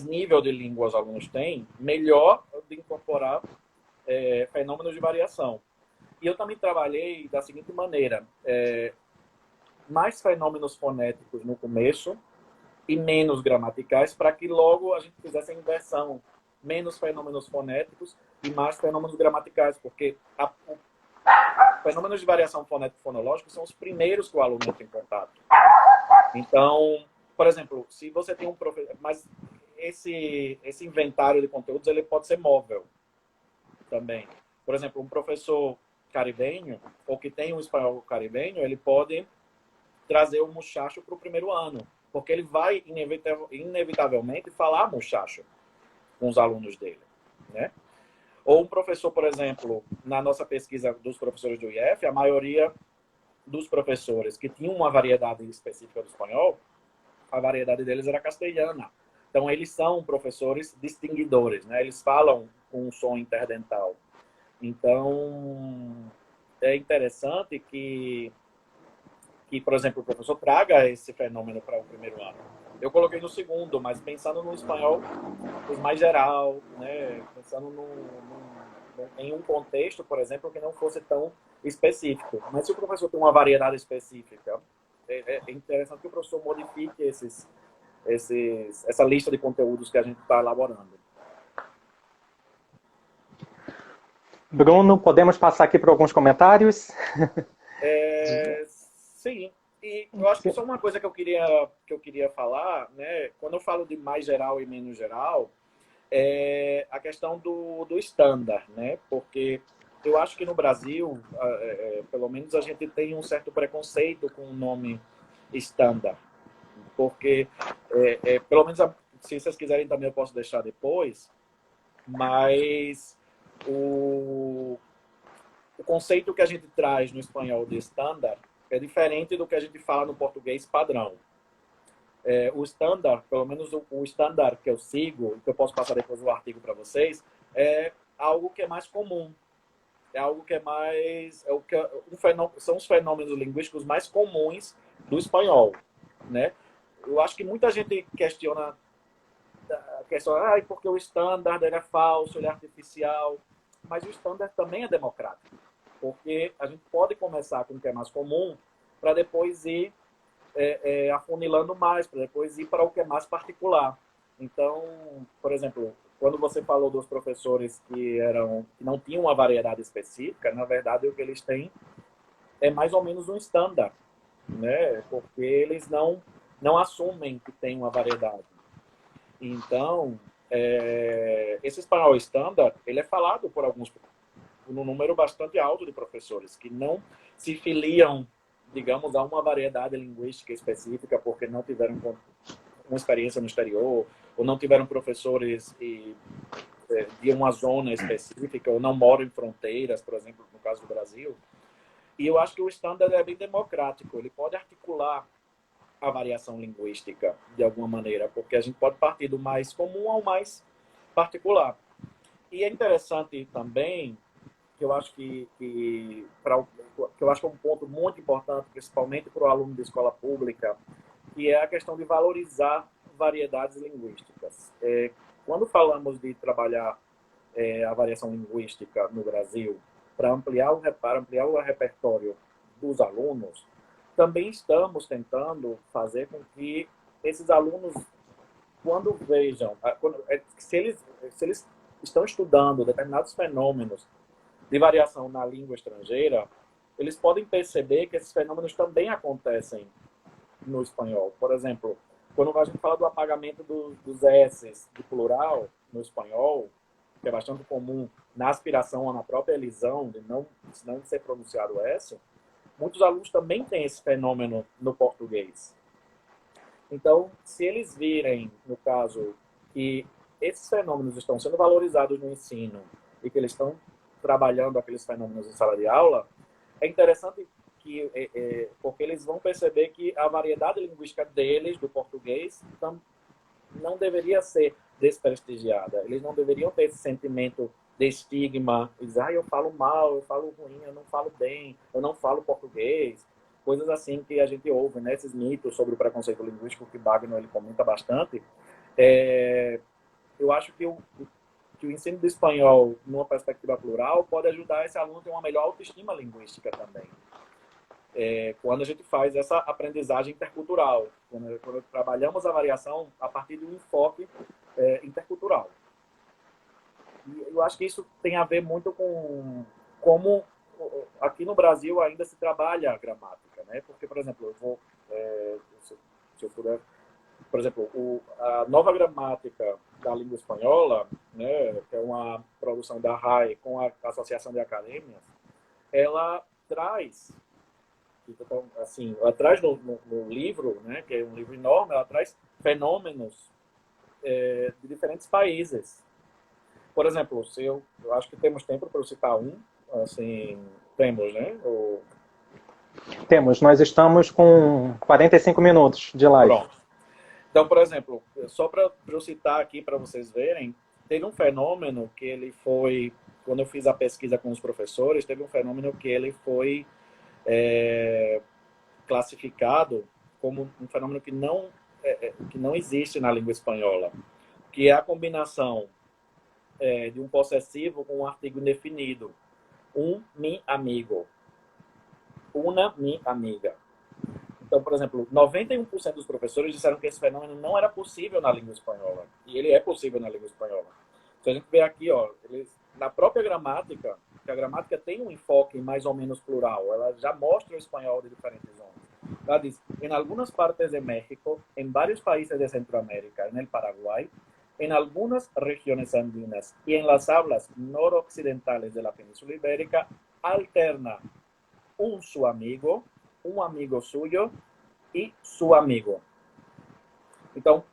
nível de língua os alunos têm, melhor de incorporar fenômenos de variação. E eu também trabalhei da seguinte maneira: mais fenômenos fonéticos no começo e menos gramaticais, para que logo a gente fizesse a inversão, menos fenômenos fonéticos e mais fenômenos gramaticais, porque fenômenos de variação fonético-fonológica são os primeiros que o aluno entra em contato. Então, por exemplo, se você tem um professor, mas esse inventário de conteúdos ele pode ser móvel também. Por exemplo, um professor caribenho ou que tem um espanhol caribenho, ele pode trazer o muchacho para o primeiro ano, porque ele vai inevitavelmente falar muchacho com os alunos dele, né? Ou um professor, por exemplo, na nossa pesquisa dos professores do IF, a maioria dos professores que tinham uma variedade específica do espanhol, a variedade deles era castelhana. Então, eles são professores distinguidores, né? Eles falam com um som interdental. Então, é interessante que, por exemplo, o professor traga esse fenômeno para o primeiro ano. Eu coloquei no segundo, mas pensando no espanhol mais geral, né? Pensando em um contexto, por exemplo, que não fosse tão específico. Mas se o professor tem uma variedade específica, é interessante que o professor modifique essa lista de conteúdos que a gente está elaborando. Bruno, podemos passar aqui para alguns comentários? Sim, e eu acho que só uma coisa que eu queria falar, né? Quando eu falo de mais geral e menos geral, é a questão do standard, né? Porque eu acho que no Brasil, pelo menos a gente tem um certo preconceito com o nome standard, porque pelo menos se vocês quiserem também eu posso deixar depois, mas o conceito que a gente traz no espanhol de standard é diferente do que a gente fala no português padrão. O standard, pelo menos o standard que eu sigo, que eu posso passar depois o artigo para vocês, é algo que é mais comum. É algo que é mais... são os fenômenos linguísticos mais comuns do espanhol, né? Eu acho que muita gente questiona porque o standard ele é falso, ele é artificial, mas o standard também é democrático, porque a gente pode começar com o que é mais comum para depois ir afunilando mais, para depois ir para o que é mais particular. Então, por exemplo, quando você falou dos professores que não tinham uma variedade específica, na verdade o que eles têm é mais ou menos um standard, né? Porque eles não assumem que tem uma variedade. Então, esse espanhol standard, ele é falado por um número bastante alto de professores que não se filiam, digamos, a uma variedade linguística específica porque não tiveram uma experiência no exterior ou não tiveram professores de uma zona específica ou não moram em fronteiras, por exemplo, no caso do Brasil. E eu acho que o standard é bem democrático, ele pode articular a variação linguística de alguma maneira, porque a gente pode partir do mais comum ao mais particular. E é interessante também que eu acho que eu acho que é um ponto muito importante, principalmente para o aluno de escola pública, que é a questão de valorizar variedades linguísticas. Quando falamos de trabalhar a variação linguística no Brasil para ampliar o repertório dos alunos, também estamos tentando fazer com que esses alunos, quando vejam, se eles estão estudando determinados fenômenos de variação na língua estrangeira, eles podem perceber que esses fenômenos também acontecem no espanhol. Por exemplo, quando a gente fala do apagamento dos S's de plural no espanhol, que é bastante comum na aspiração ou na própria elisão de não ser pronunciado S, muitos alunos também têm esse fenômeno no português. Então, se eles virem, no caso, que esses fenômenos estão sendo valorizados no ensino e que eles estão trabalhando aqueles fenômenos em sala de aula, é interessante porque eles vão perceber que a variedade linguística deles, do português, não deveria ser desprestigiada. Eles não deveriam ter esse sentimento de estigma, dizer, eu falo mal, eu falo ruim, eu não falo bem, eu não falo português, coisas assim que a gente ouve, né? Esses mitos sobre o preconceito linguístico que Wagner ele comenta bastante. Eu acho que o ensino do espanhol, numa perspectiva plural, pode ajudar esse aluno a ter uma melhor autoestima linguística também. Quando a gente faz essa aprendizagem intercultural, quando trabalhamos a variação a partir de um enfoque intercultural. E eu acho que isso tem a ver muito com como aqui no Brasil ainda se trabalha a gramática, né? Porque, por exemplo, eu vou, se eu puder, por exemplo, a nova gramática da língua espanhola, né, que é uma produção da RAE com a Associação de Academias, ela traz, então, assim, ela traz no livro, né, que é um livro enorme, ela traz fenômenos de diferentes países. Por exemplo, se eu acho que temos tempo para eu citar um, assim, temos, né? Temos, nós estamos com 45 minutos de live. Pronto. Então, por exemplo, só para eu citar aqui para vocês verem, teve um fenômeno que ele foi, quando eu fiz a pesquisa com os professores, teve um fenômeno que ele foi classificado como um fenômeno que não existe na língua espanhola, que é a combinação de um possessivo com um artigo indefinido. Mi amigo. Una mi amiga. Então, por exemplo, 91% dos professores disseram que esse fenômeno não era possível na língua espanhola. E ele é possível na língua espanhola. Se a gente vê aqui, ó, na própria gramática, que a gramática tem um enfoque mais ou menos plural, ela já mostra o espanhol de diferentes zonas. Ela diz, em algumas partes de México, em vários países de Centroamérica, en el Paraguay, en algunas regiones andinas y en las hablas noroccidentales de la península ibérica, alterna un su amigo, um amigo suyo e su amigo. Então,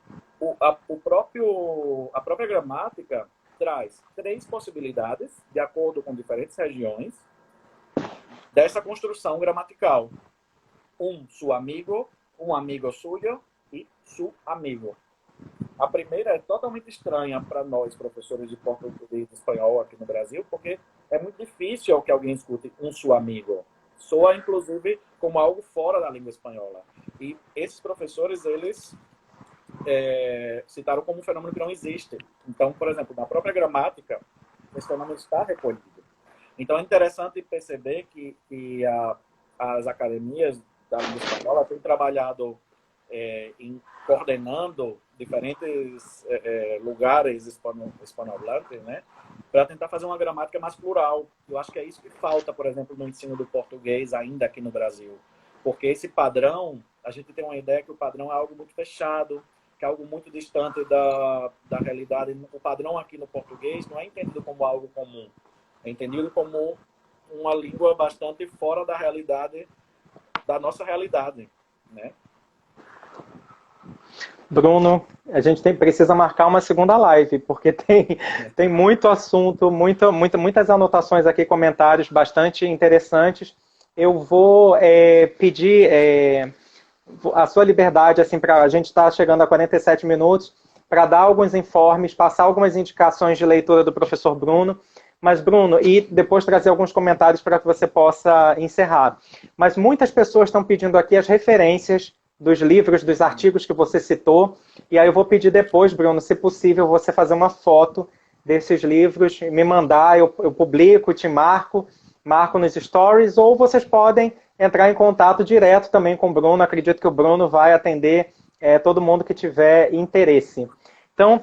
a própria gramática traz 3 possibilidades, de acordo com diferentes regiões, dessa construção gramatical. Su amigo, um amigo suyo e su amigo. A primeira é totalmente estranha para nós, professores de português e espanhol aqui no Brasil, porque é muito difícil que alguém escute um su amigo. Soa, inclusive, como algo fora da língua espanhola. E esses professores, eles citaram como um fenômeno que não existe. Então, por exemplo, na própria gramática, esse fenômeno está recolhido. Então, é interessante perceber que as academias da língua espanhola têm trabalhado coordenando diferentes lugares hispanohablantes, né, para tentar fazer uma gramática mais plural. Eu acho que é isso que falta, por exemplo, no ensino do português ainda aqui no Brasil. Porque esse padrão, a gente tem uma ideia que o padrão é algo muito fechado, que é algo muito distante da realidade. O padrão aqui no português não é entendido como algo comum, é entendido como uma língua bastante fora da realidade, da nossa realidade, né? Bruno, a gente precisa marcar uma segunda live, porque tem muito assunto, muitas anotações aqui, comentários bastante interessantes. Eu vou pedir a sua liberdade, assim, a gente está chegando a 47 minutos, para dar alguns informes, passar algumas indicações de leitura do professor Bruno. Mas, Bruno, e depois trazer alguns comentários para que você possa encerrar. Mas muitas pessoas estão pedindo aqui as referências dos livros, dos artigos que você citou, e aí eu vou pedir depois, Bruno, se possível, você fazer uma foto desses livros, me mandar, eu publico, te marco nos stories, ou vocês podem entrar em contato direto também com o Bruno, acredito que o Bruno vai atender todo mundo que tiver interesse. Então,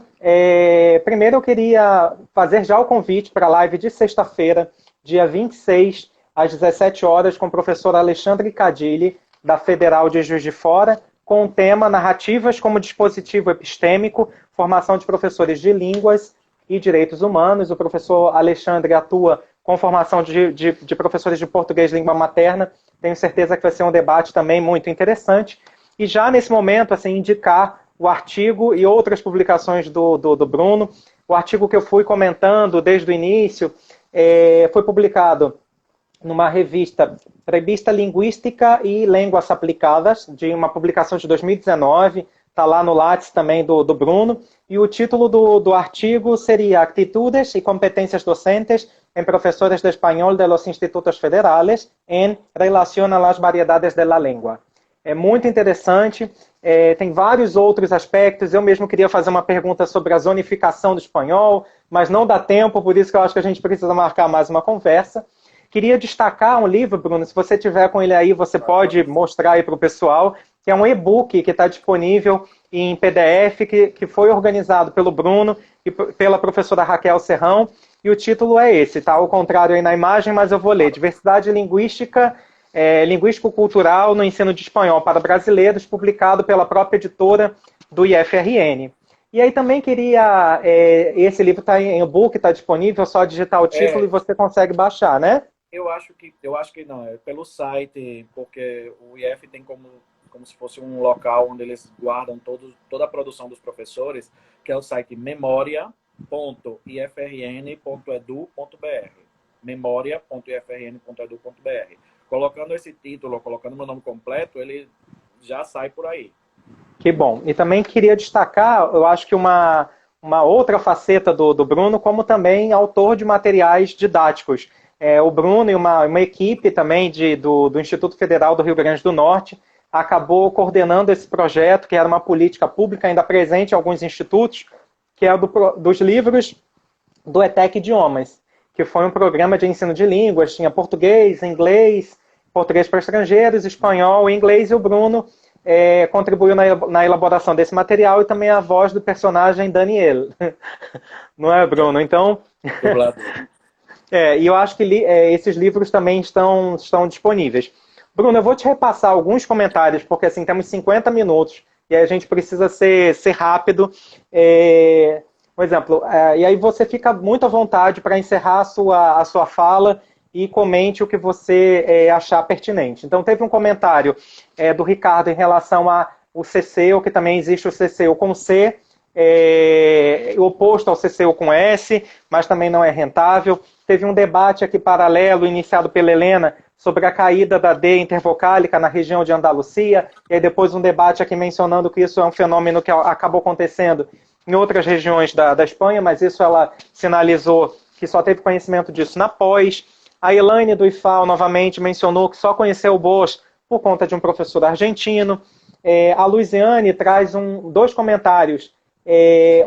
primeiro eu queria fazer já o convite para a live de sexta-feira, dia 26, às 17 horas, com o professor Alexandre Cadilli, da Federal de Juiz de Fora, com o tema Narrativas como Dispositivo Epistêmico, formação de professores de línguas e direitos humanos. O professor Alexandre atua com formação de professores de português língua materna. Tenho certeza que vai ser um debate também muito interessante. E já nesse momento, assim, indicar o artigo e outras publicações do Bruno. O artigo que eu fui comentando desde o início foi publicado numa revista Linguística e Línguas Aplicadas, de uma publicação de 2019, está lá no Lattes também do Bruno, e o título do artigo seria Actitudes e Competências Docentes em Professores de Espanhol de los Institutos Federales en relación a las variedades de la lengua. É muito interessante, tem vários outros aspectos. Eu mesmo queria fazer uma pergunta sobre a zonificação do espanhol, mas não dá tempo, por isso que eu acho que a gente precisa marcar mais uma conversa. Queria destacar um livro, Bruno, se você tiver com ele aí, você pode mostrar aí para o pessoal, que é um e-book que está disponível em PDF, que foi organizado pelo Bruno e pela professora Raquel Serrão, e o título é esse, tá ao contrário aí na imagem, mas eu vou ler. Diversidade Linguística, Linguístico-Cultural no Ensino de Espanhol para Brasileiros, publicado pela própria editora do IFRN. E aí também queria, esse livro está em e-book, está disponível, só digitar o título e você consegue baixar, né? Eu acho que não, é pelo site, porque o IF tem como se fosse um local onde eles guardam toda a produção dos professores, que é o site Memória, memória.ifrn.edu.br. memória.ifrn.edu.br. Colocando esse título, colocando meu nome completo, ele já sai por aí. Que bom. E também queria destacar, eu acho que uma outra faceta do Bruno, como também autor de materiais didáticos. O Bruno e uma equipe também do Instituto Federal do Rio Grande do Norte acabou coordenando esse projeto, que era uma política pública ainda presente em alguns institutos, que é dos livros do ETEC Idiomas, que foi um programa de ensino de línguas, tinha português, inglês, português para estrangeiros, espanhol, inglês, e o Bruno contribuiu na elaboração desse material, e também a voz do personagem Daniel. Não é, Bruno? Então... e eu acho que esses livros também estão disponíveis. Bruno, eu vou te repassar alguns comentários, porque assim, temos 50 minutos, e aí a gente precisa ser rápido. Por exemplo, e aí você fica muito à vontade para encerrar a sua fala e comente o que você achar pertinente. Então, teve um comentário do Ricardo em relação ao CCU, que também existe o CCU com C, oposto ao CCU com S, mas também não é rentável. Teve um debate aqui paralelo, iniciado pela Helena, sobre a caída da D intervocálica na região de Andalucia, e aí depois um debate aqui mencionando que isso é um fenômeno que acabou acontecendo em outras regiões da Espanha, mas isso ela sinalizou que só teve conhecimento disso na pós. A Elaine do IFAL, novamente, mencionou que só conheceu o Bosch por conta de um professor argentino. A Luiziane traz dois comentários,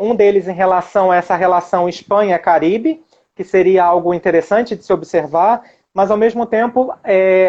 um deles em relação a essa relação Espanha-Caribe, que seria algo interessante de se observar, mas, ao mesmo tempo,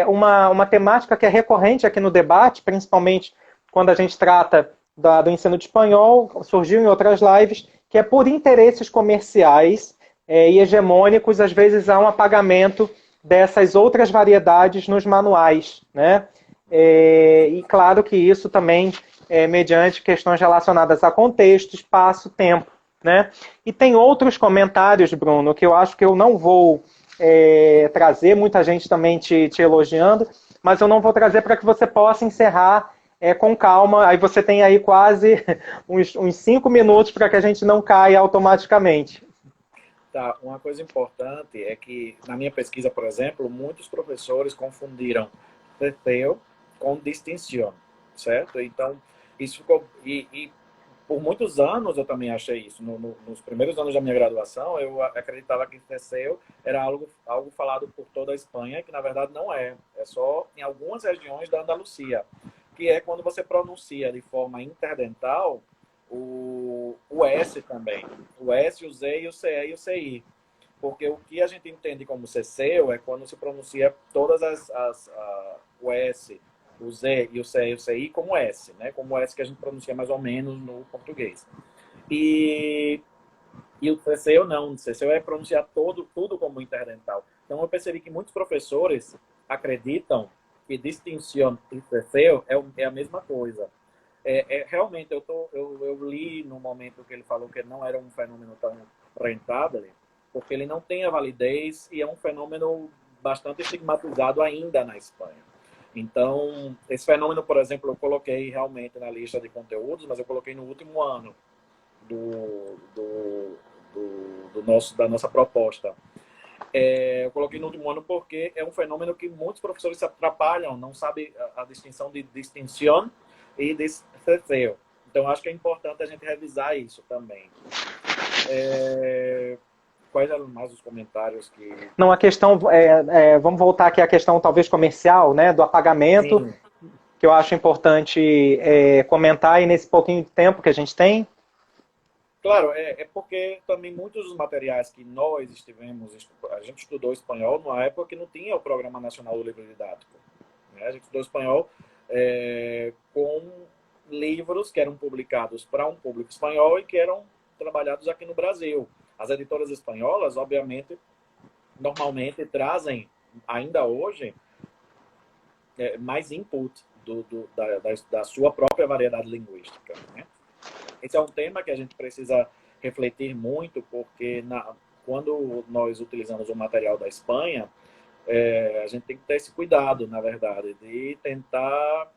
uma temática que é recorrente aqui no debate, principalmente quando a gente trata do ensino de espanhol, surgiu em outras lives, que é por interesses comerciais e hegemônicos, às vezes há um apagamento dessas outras variedades nos manuais, né? E claro que isso também é mediante questões relacionadas a contexto, espaço, tempo, né? E tem outros comentários, Bruno, que eu acho que eu não vou trazer, muita gente também te elogiando, mas eu não vou trazer para que você possa encerrar com calma. Aí você tem aí quase uns 5 minutos para que a gente não caia automaticamente. Tá, uma coisa importante é que, na minha pesquisa, por exemplo, muitos professores confundiram ceceu com distinção, certo? Então, isso ficou... E por muitos anos eu também achei isso. Nos primeiros anos da minha graduação, eu acreditava que ceceu era algo falado por toda a Espanha, que na verdade não é. É só em algumas regiões da Andalucia, que é quando você pronuncia de forma interdental o S também. O S, o Z, o CE e o CI. Porque o que a gente entende como ceceu é quando se pronuncia todas o S, o Z e o CE e o CI como S, né? Como o S que a gente pronuncia mais ou menos no português. E o ceceu não. O ceceu é pronunciar tudo como interdental. Então eu percebi que muitos professores acreditam que distinção e ceceu é a mesma coisa. Realmente, eu li no momento que ele falou que não era um fenômeno tão rentável, porque ele não tem a validez e é um fenômeno bastante estigmatizado ainda na Espanha. Então, esse fenômeno, por exemplo, eu coloquei realmente na lista de conteúdos, mas eu coloquei no último ano da nossa proposta. Eu coloquei no último ano porque é um fenômeno que muitos professores se atrapalham, não sabem a distinção de distinção e de ceceu. Então, acho que é importante a gente revisar isso também. Quais eram mais os comentários que... Não, a questão... vamos voltar aqui à questão talvez comercial, né, do apagamento, sim, que eu acho importante comentar aí nesse pouquinho de tempo que a gente tem. Claro, porque também muitos dos materiais que nós a gente estudou espanhol numa época que não tinha o Programa Nacional do Livro Didático. Né? A gente estudou espanhol com livros que eram publicados para um público espanhol e que eram trabalhados aqui no Brasil. As editoras espanholas, obviamente, normalmente trazem, ainda hoje, mais input da sua própria variedade linguística. Né? Esse é um tema que a gente precisa refletir muito, porque quando nós utilizamos o material da Espanha, a gente tem que ter esse cuidado, na verdade, de tentar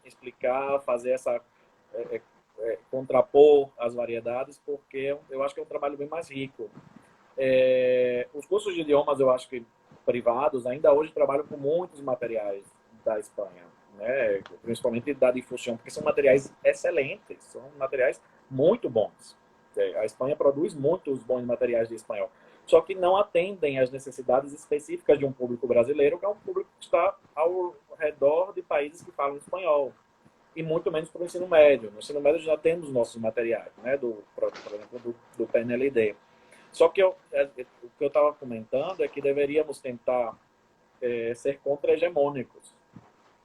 explicar, fazer contrapor as variedades, porque eu acho que é um trabalho bem mais rico. Os cursos de idiomas, eu acho que privados, ainda hoje trabalham com muitos materiais da Espanha, né? Principalmente da difusión, porque são materiais excelentes, são materiais muito bons. A Espanha produz muitos bons materiais de espanhol, só que não atendem às necessidades específicas de um público brasileiro, que é um público que está ao redor de países que falam espanhol, e muito menos para o ensino médio. No ensino médio já temos nossos materiais, né? Por exemplo, do PNLD. Só que o que eu estava comentando é que deveríamos tentar ser contra-hegemônicos,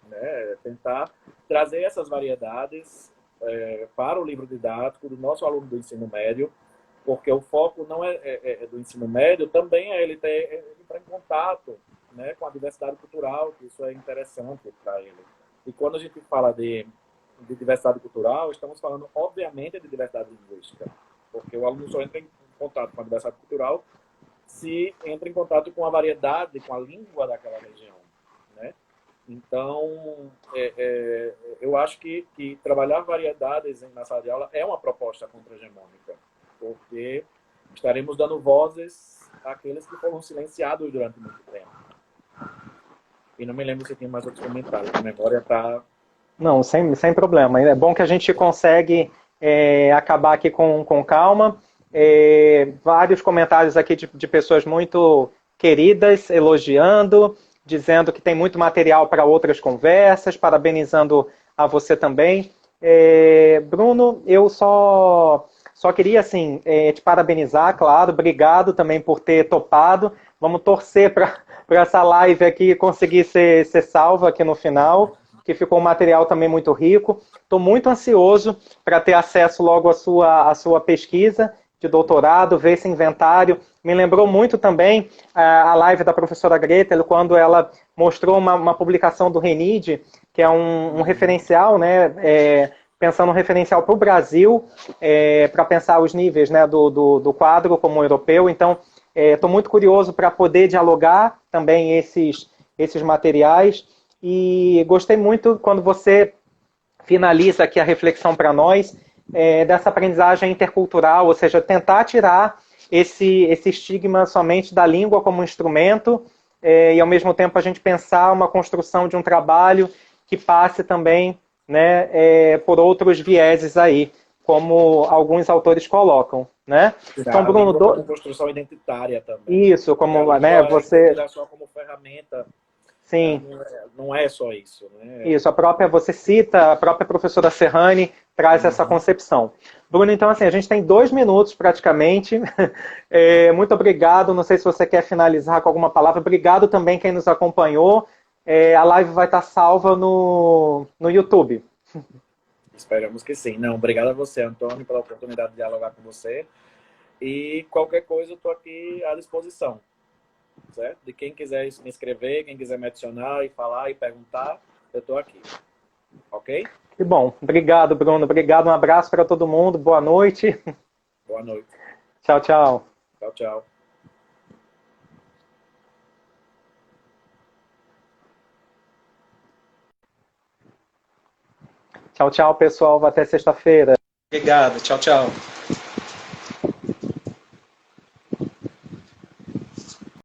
né? Tentar trazer essas variedades para o livro didático do nosso aluno do ensino médio, porque o foco não é do ensino médio, também é ele entrar em contato, né, com a diversidade cultural, que isso é interessante para ele. E quando a gente fala de diversidade cultural, estamos falando, obviamente, de diversidade linguística, porque o aluno só entra em contato com a diversidade cultural se entra em contato com a variedade, com a língua daquela região, né? Então, eu acho que trabalhar variedades na sala de aula é uma proposta contra-hegemônica, porque estaremos dando vozes àqueles que foram silenciados durante muito tempo. E não me lembro se tinha mais outros comentários. A memória está... Não, sem problema. É bom que a gente consegue acabar aqui com calma. Vários comentários aqui de pessoas muito queridas, elogiando, dizendo que tem muito material para outras conversas, parabenizando a você também. Bruno, eu só queria assim, te parabenizar, claro, obrigado também por ter topado. Vamos torcer para essa live aqui conseguir ser salva aqui no final, que ficou um material também muito rico. Estou muito ansioso para ter acesso logo à sua pesquisa de doutorado, ver esse inventário. Me lembrou muito também a live da professora Gretel, quando ela mostrou uma publicação do RENID, que é um referencial, né, pensando um referencial para o Brasil, para pensar os níveis, né, do quadro como europeu. Então, estou muito curioso para poder dialogar também esses materiais. E gostei muito quando você finaliza aqui a reflexão para nós, dessa aprendizagem intercultural, ou seja, tentar tirar esse estigma somente da língua como instrumento, e ao mesmo tempo a gente pensar uma construção de um trabalho que passe também, né, por outros vieses aí, como alguns autores colocam, né? Então, Bruno, como construção identitária também. Isso, como, né, você só como ferramenta. Sim. Não é só isso, né? Isso, você cita, a própria professora Serrani traz essa concepção. Bruno, então assim, a gente tem 2 minutos praticamente. Muito obrigado, não sei se você quer finalizar com alguma palavra. Obrigado também quem nos acompanhou. A live vai estar salva no YouTube. Esperamos que sim. Não, obrigado a você, Antônio, pela oportunidade de dialogar com você. E qualquer coisa, eu estou aqui à disposição. Certo? De quem quiser me escrever, quem quiser me adicionar e falar e perguntar, eu estou aqui. Ok? Que bom. Obrigado, Bruno. Obrigado. Um abraço para todo mundo. Boa noite. Boa noite. Tchau, tchau. Tchau, tchau. Tchau, tchau, pessoal. Até sexta-feira. Obrigado. Tchau, tchau.